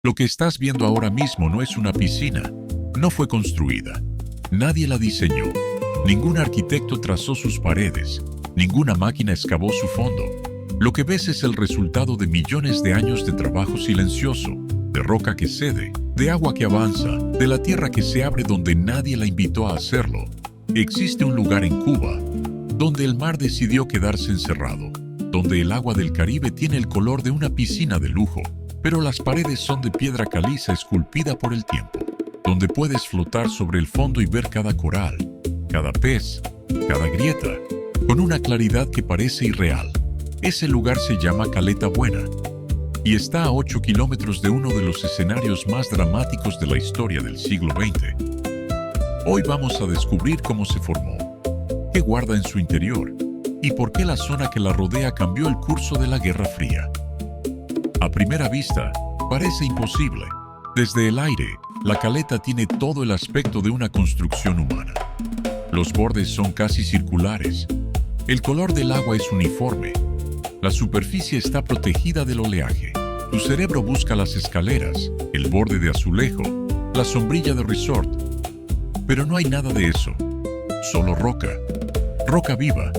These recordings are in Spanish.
Lo que estás viendo ahora mismo no es una piscina, no fue construida. Nadie la diseñó. Ningún arquitecto trazó sus paredes. Ninguna máquina excavó su fondo. Lo que ves es el resultado de millones de años de trabajo silencioso, de roca que cede, de agua que avanza, de la tierra que se abre donde nadie la invitó a hacerlo. Existe un lugar en Cuba donde el mar decidió quedarse encerrado, donde el agua del Caribe tiene el color de una piscina de lujo, pero las paredes son de piedra caliza esculpida por el tiempo, donde puedes flotar sobre el fondo y ver cada coral, cada pez, cada grieta, con una claridad que parece irreal. Ese lugar se llama Caleta Buena y está a 8 kilómetros de uno de los escenarios más dramáticos de la historia del siglo XX. Hoy vamos a descubrir cómo se formó, qué guarda en su interior y por qué la zona que la rodea cambió el curso de la Guerra Fría. A primera vista, parece imposible. Desde el aire, la caleta tiene todo el aspecto de una construcción humana. Los bordes son casi circulares. El color del agua es uniforme. La superficie está protegida del oleaje. Tu cerebro busca las escaleras, el borde de azulejo, la sombrilla de resort. Pero no hay nada de eso. Solo roca. Roca viva,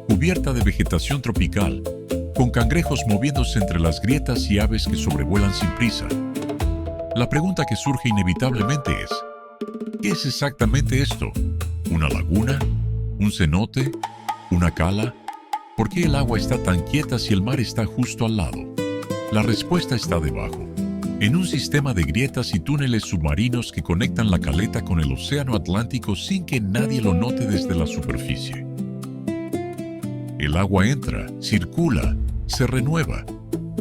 cubierta de vegetación tropical, con cangrejos moviéndose entre las grietas y aves que sobrevuelan sin prisa. La pregunta que surge inevitablemente es: ¿qué es exactamente esto? ¿Una laguna? ¿Un cenote? ¿Una cala? ¿Por qué el agua está tan quieta si el mar está justo al lado? La respuesta está debajo, en un sistema de grietas y túneles submarinos que conectan la caleta con el océano Atlántico sin que nadie lo note desde la superficie. El agua entra, circula, se renueva,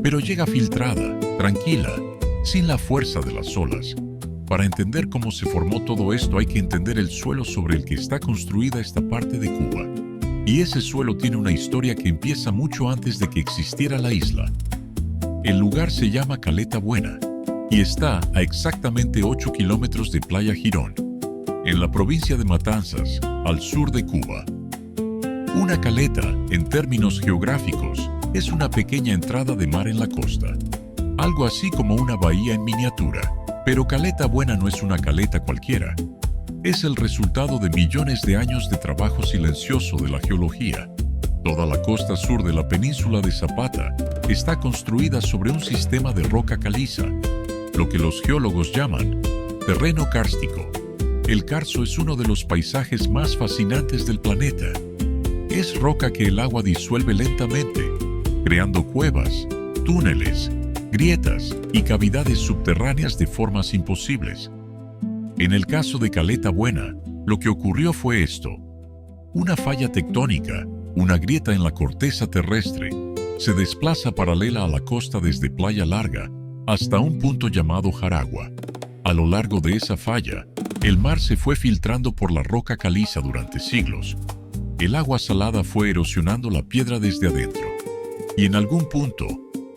pero llega filtrada, tranquila, sin la fuerza de las olas. Para entender cómo se formó todo esto hay que entender el suelo sobre el que está construida esta parte de Cuba. Y ese suelo tiene una historia que empieza mucho antes de que existiera la isla. El lugar se llama Caleta Buena y está a exactamente 8 kilómetros de Playa Girón, en la provincia de Matanzas, al sur de Cuba. Una caleta, en términos geográficos, es una pequeña entrada de mar en la costa, algo así como una bahía en miniatura. Pero Caleta Buena no es una caleta cualquiera. Es el resultado de millones de años de trabajo silencioso de la geología. Toda la costa sur de la península de Zapata está construida sobre un sistema de roca caliza, lo que los geólogos llaman terreno kárstico. El karsto es uno de los paisajes más fascinantes del planeta. Es roca que el agua disuelve lentamente, creando cuevas, túneles, grietas y cavidades subterráneas de formas imposibles. En el caso de Caleta Buena, lo que ocurrió fue esto: una falla tectónica, una grieta en la corteza terrestre, se desplaza paralela a la costa desde Playa Larga hasta un punto llamado Jaragua. A lo largo de esa falla, el mar se fue filtrando por la roca caliza durante siglos. El agua salada fue erosionando la piedra desde adentro. Y en algún punto,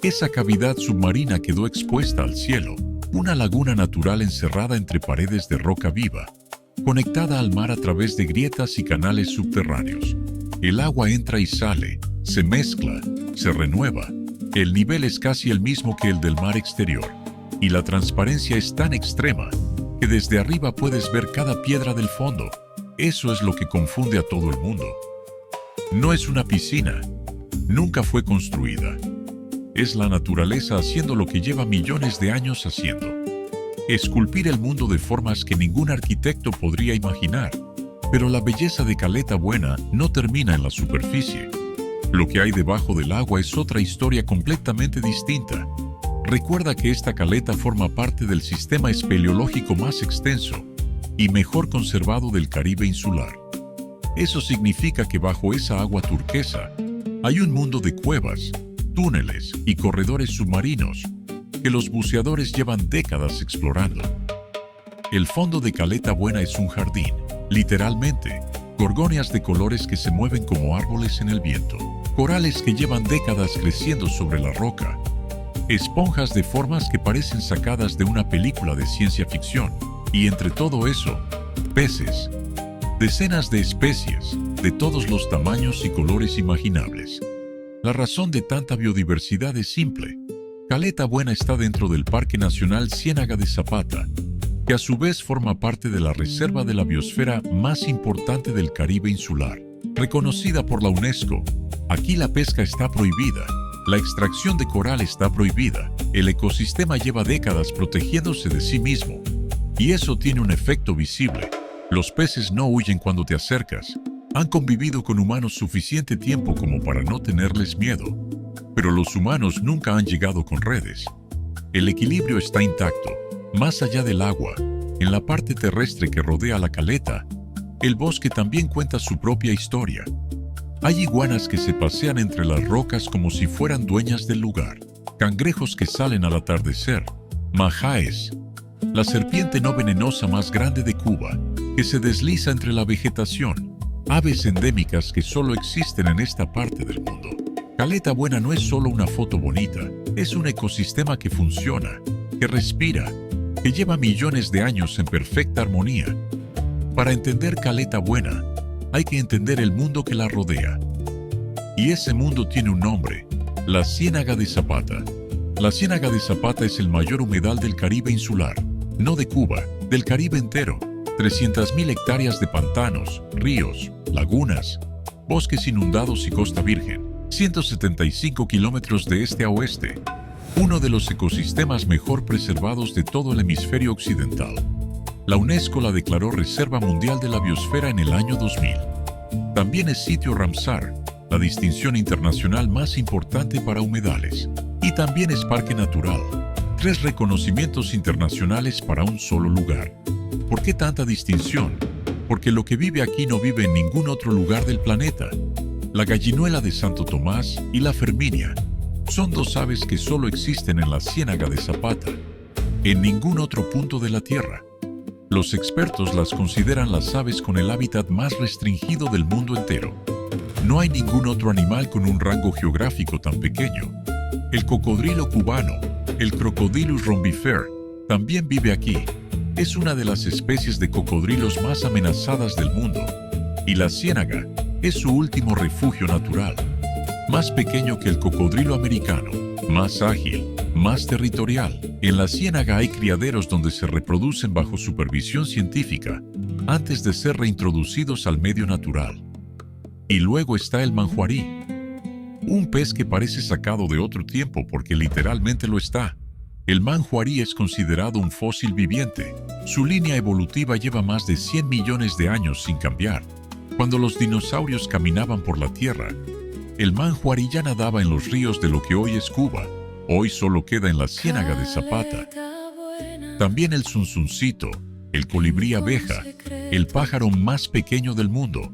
esa cavidad submarina quedó expuesta al cielo, una laguna natural encerrada entre paredes de roca viva, conectada al mar a través de grietas y canales subterráneos. El agua entra y sale, se mezcla, se renueva. El nivel es casi el mismo que el del mar exterior, y la transparencia es tan extrema que desde arriba puedes ver cada piedra del fondo. Eso es lo que confunde a todo el mundo. No es una piscina. Nunca fue construida. Es la naturaleza haciendo lo que lleva millones de años haciendo. Esculpir el mundo de formas que ningún arquitecto podría imaginar. Pero la belleza de Caleta Buena no termina en la superficie. Lo que hay debajo del agua es otra historia completamente distinta. Recuerda que esta caleta forma parte del sistema espeleológico más extenso y mejor conservado del Caribe insular. Eso significa que bajo esa agua turquesa hay un mundo de cuevas, túneles y corredores submarinos que los buceadores llevan décadas explorando. El fondo de Caleta Buena es un jardín, literalmente, gorgonias de colores que se mueven como árboles en el viento, corales que llevan décadas creciendo sobre la roca, esponjas de formas que parecen sacadas de una película de ciencia ficción, y entre todo eso, peces, decenas de especies, de todos los tamaños y colores imaginables. La razón de tanta biodiversidad es simple. Caleta Buena está dentro del Parque Nacional Ciénaga de Zapata, que a su vez forma parte de la reserva de la biosfera más importante del Caribe insular, reconocida por la UNESCO. Aquí la pesca está prohibida, la extracción de coral está prohibida, el ecosistema lleva décadas protegiéndose de sí mismo, y eso tiene un efecto visible. Los peces no huyen cuando te acercas, han convivido con humanos suficiente tiempo como para no tenerles miedo, pero los humanos nunca han llegado con redes. El equilibrio está intacto. Más allá del agua, en la parte terrestre que rodea la caleta, el bosque también cuenta su propia historia. Hay iguanas que se pasean entre las rocas como si fueran dueñas del lugar, cangrejos que salen al atardecer, majaes, la serpiente no venenosa más grande de Cuba, que se desliza entre la vegetación, aves endémicas que solo existen en esta parte del mundo. Caleta Buena no es solo una foto bonita, es un ecosistema que funciona, que respira, que lleva millones de años en perfecta armonía. Para entender Caleta Buena, hay que entender el mundo que la rodea. Y ese mundo tiene un nombre, la Ciénaga de Zapata. La Ciénaga de Zapata es el mayor humedal del Caribe insular, no de Cuba, del Caribe entero. 300.000 hectáreas de pantanos, ríos, lagunas, bosques inundados y costa virgen. 175 kilómetros de este a oeste. Uno de los ecosistemas mejor preservados de todo el hemisferio occidental. La UNESCO la declaró Reserva Mundial de la Biosfera en el año 2000. También es sitio Ramsar, la distinción internacional más importante para humedales. Y también es parque natural. 3 reconocimientos internacionales para un solo lugar. ¿Por qué tanta distinción? Porque lo que vive aquí no vive en ningún otro lugar del planeta. La gallinuela de Santo Tomás y la ferminia son 2 aves que solo existen en la Ciénaga de Zapata, en ningún otro punto de la Tierra. Los expertos las consideran las aves con el hábitat más restringido del mundo entero. No hay ningún otro animal con un rango geográfico tan pequeño. El cocodrilo cubano, el Crocodylus rombifer, también vive aquí. Es una de las especies de cocodrilos más amenazadas del mundo, y la ciénaga es su último refugio natural. Más pequeño que el cocodrilo americano, más ágil, más territorial. En la ciénaga hay criaderos donde se reproducen bajo supervisión científica antes de ser reintroducidos al medio natural. Y luego está el manjuarí, un pez que parece sacado de otro tiempo porque literalmente lo está. El manjuarí es considerado un fósil viviente. Su línea evolutiva lleva más de 100 millones de años sin cambiar. Cuando los dinosaurios caminaban por la Tierra, el manjuarí ya nadaba en los ríos de lo que hoy es Cuba. Hoy solo queda en la Ciénaga de Zapata. También el zunzuncito, el colibrí abeja, el pájaro más pequeño del mundo,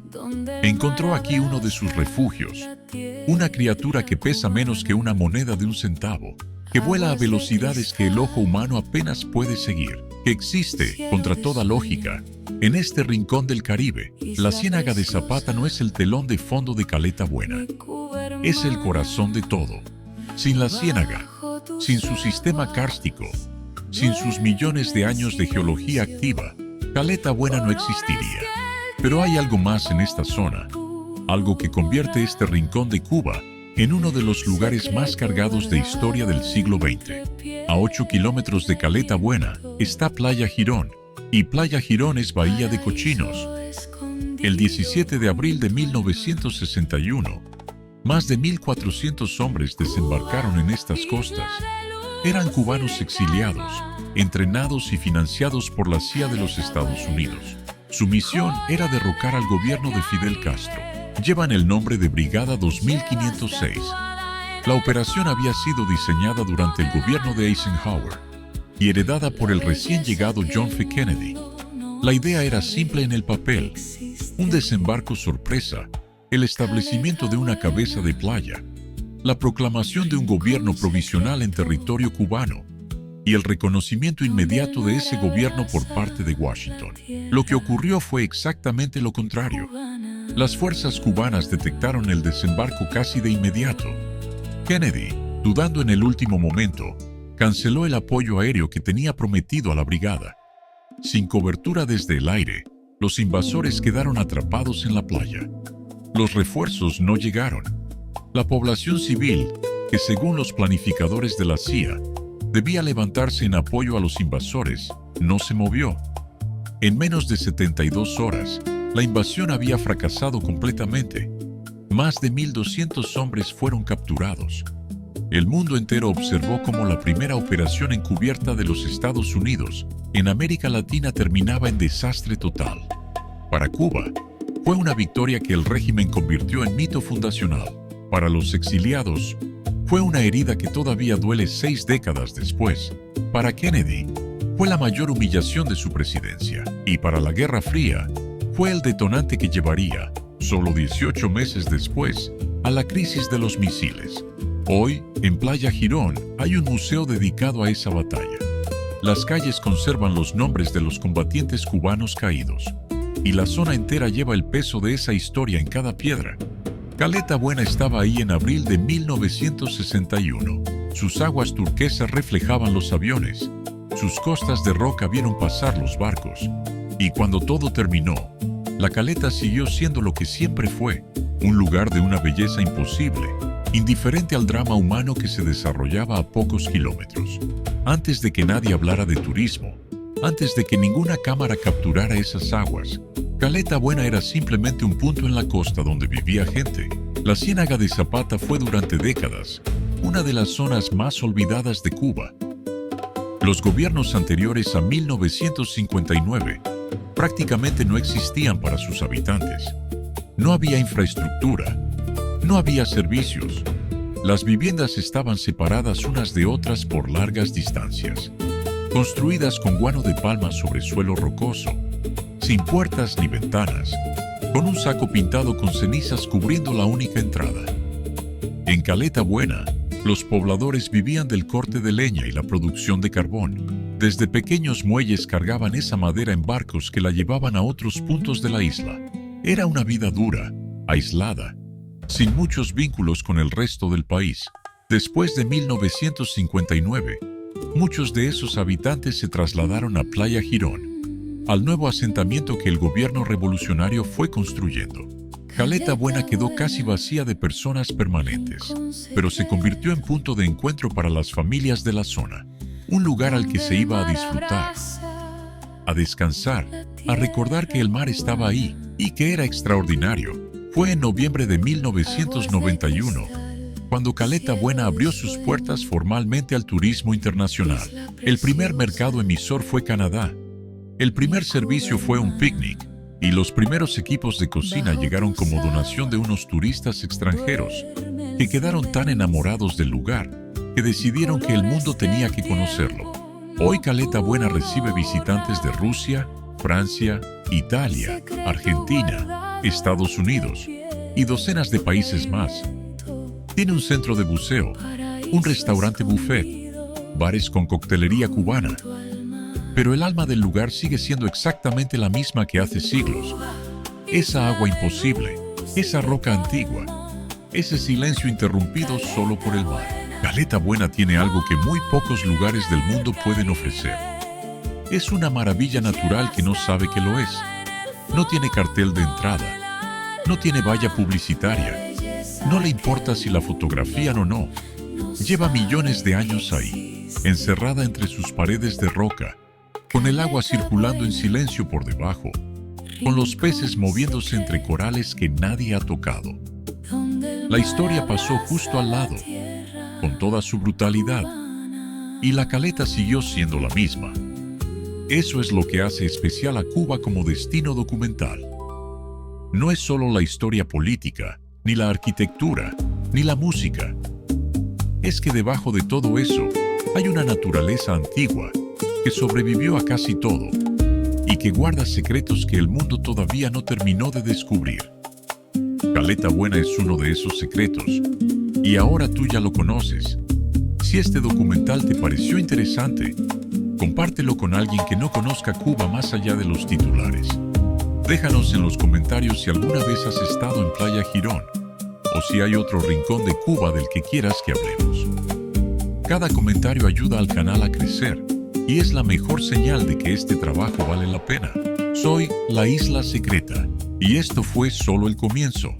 encontró aquí uno de sus refugios. Una criatura que pesa menos que una moneda de 1 centavo, que vuela a velocidades que el ojo humano apenas puede seguir, que existe, contra toda lógica, en este rincón del Caribe. La Ciénaga de Zapata no es el telón de fondo de Caleta Buena, es el corazón de todo. Sin la ciénaga, sin su sistema kárstico, sin sus millones de años de geología activa, Caleta Buena no existiría. Pero hay algo más en esta zona, algo que convierte este rincón de Cuba en uno de los lugares más cargados de historia del siglo XX. A 8 kilómetros de Caleta Buena está Playa Girón, y Playa Girón es bahía de cochinos. El 17 de abril de 1961, más de 1.400 hombres desembarcaron en estas costas. Eran cubanos exiliados, entrenados y financiados por la CIA de los Estados Unidos. Su misión era derrocar al gobierno de Fidel Castro. Llevan el nombre de Brigada 2506. La operación había sido diseñada durante el gobierno de Eisenhower y heredada por el recién llegado John F. Kennedy. La idea era simple en el papel: un desembarco sorpresa, el establecimiento de una cabeza de playa, la proclamación de un gobierno provisional en territorio cubano y el reconocimiento inmediato de ese gobierno por parte de Washington. Lo que ocurrió fue exactamente lo contrario. Las fuerzas cubanas detectaron el desembarco casi de inmediato. Kennedy, dudando en el último momento, canceló el apoyo aéreo que tenía prometido a la brigada. Sin cobertura desde el aire, los invasores quedaron atrapados en la playa. Los refuerzos no llegaron. La población civil, que según los planificadores de la CIA, debía levantarse en apoyo a los invasores, no se movió. En menos de 72 horas, la invasión había fracasado completamente. Más de 1.200 hombres fueron capturados. El mundo entero observó cómo la primera operación encubierta de los Estados Unidos en América Latina terminaba en desastre total. Para Cuba, fue una victoria que el régimen convirtió en mito fundacional. Para los exiliados, fue una herida que todavía duele 6 décadas después. Para Kennedy, fue la mayor humillación de su presidencia. Y para la Guerra Fría, fue el detonante que llevaría, solo 18 meses después, a la crisis de los misiles. Hoy, en Playa Girón, hay un museo dedicado a esa batalla. Las calles conservan los nombres de los combatientes cubanos caídos, y la zona entera lleva el peso de esa historia en cada piedra. Caleta Buena estaba ahí en abril de 1961. Sus aguas turquesas reflejaban los aviones, sus costas de roca vieron pasar los barcos, y cuando todo terminó, la caleta siguió siendo lo que siempre fue, un lugar de una belleza imposible, indiferente al drama humano que se desarrollaba a pocos kilómetros. Antes de que nadie hablara de turismo, antes de que ninguna cámara capturara esas aguas, Caleta Buena era simplemente un punto en la costa donde vivía gente. La Ciénaga de Zapata fue durante décadas una de las zonas más olvidadas de Cuba. Los gobiernos anteriores a 1959 prácticamente no existían para sus habitantes. No había infraestructura, no había servicios. Las viviendas estaban separadas unas de otras por largas distancias, construidas con guano de palma sobre suelo rocoso, sin puertas ni ventanas, con un saco pintado con cenizas cubriendo la única entrada. En Caleta Buena, los pobladores vivían del corte de leña y la producción de carbón. Desde pequeños muelles cargaban esa madera en barcos que la llevaban a otros puntos de la isla. Era una vida dura, aislada, sin muchos vínculos con el resto del país. Después de 1959, muchos de esos habitantes se trasladaron a Playa Girón, al nuevo asentamiento que el gobierno revolucionario fue construyendo. Caleta Buena quedó casi vacía de personas permanentes, pero se convirtió en punto de encuentro para las familias de la zona, un lugar al que se iba a disfrutar, a descansar, a recordar que el mar estaba ahí y que era extraordinario. Fue en noviembre de 1991 cuando Caleta Buena abrió sus puertas formalmente al turismo internacional. El primer mercado emisor fue Canadá. El primer servicio fue un picnic, y los primeros equipos de cocina llegaron como donación de unos turistas extranjeros que quedaron tan enamorados del lugar que decidieron que el mundo tenía que conocerlo. Hoy Caleta Buena recibe visitantes de Rusia, Francia, Italia, Argentina, Estados Unidos y docenas de países más. Tiene un centro de buceo, un restaurante buffet, bares con coctelería cubana. Pero el alma del lugar sigue siendo exactamente la misma que hace siglos. Esa agua imposible, esa roca antigua, ese silencio interrumpido solo por el mar. Caleta Buena tiene algo que muy pocos lugares del mundo pueden ofrecer. Es una maravilla natural que no sabe que lo es. No tiene cartel de entrada, no tiene valla publicitaria, no le importa si la fotografían o no. Lleva millones de años ahí, encerrada entre sus paredes de roca, con el agua circulando en silencio por debajo, con los peces moviéndose entre corales que nadie ha tocado. La historia pasó justo al lado, con toda su brutalidad, y la caleta siguió siendo la misma. Eso es lo que hace especial a Cuba como destino documental. No es solo la historia política, ni la arquitectura, ni la música. Es que debajo de todo eso hay una naturaleza antigua que sobrevivió a casi todo y que guarda secretos que el mundo todavía no terminó de descubrir. Caleta Buena es uno de esos secretos, y ahora tú ya lo conoces. Si este documental te pareció interesante, compártelo con alguien que no conozca Cuba más allá de los titulares. Déjanos en los comentarios si alguna vez has estado en Playa Girón, o si hay otro rincón de Cuba del que quieras que hablemos. Cada comentario ayuda al canal a crecer, y es la mejor señal de que este trabajo vale la pena. Soy La Isla Secreta, y esto fue solo el comienzo.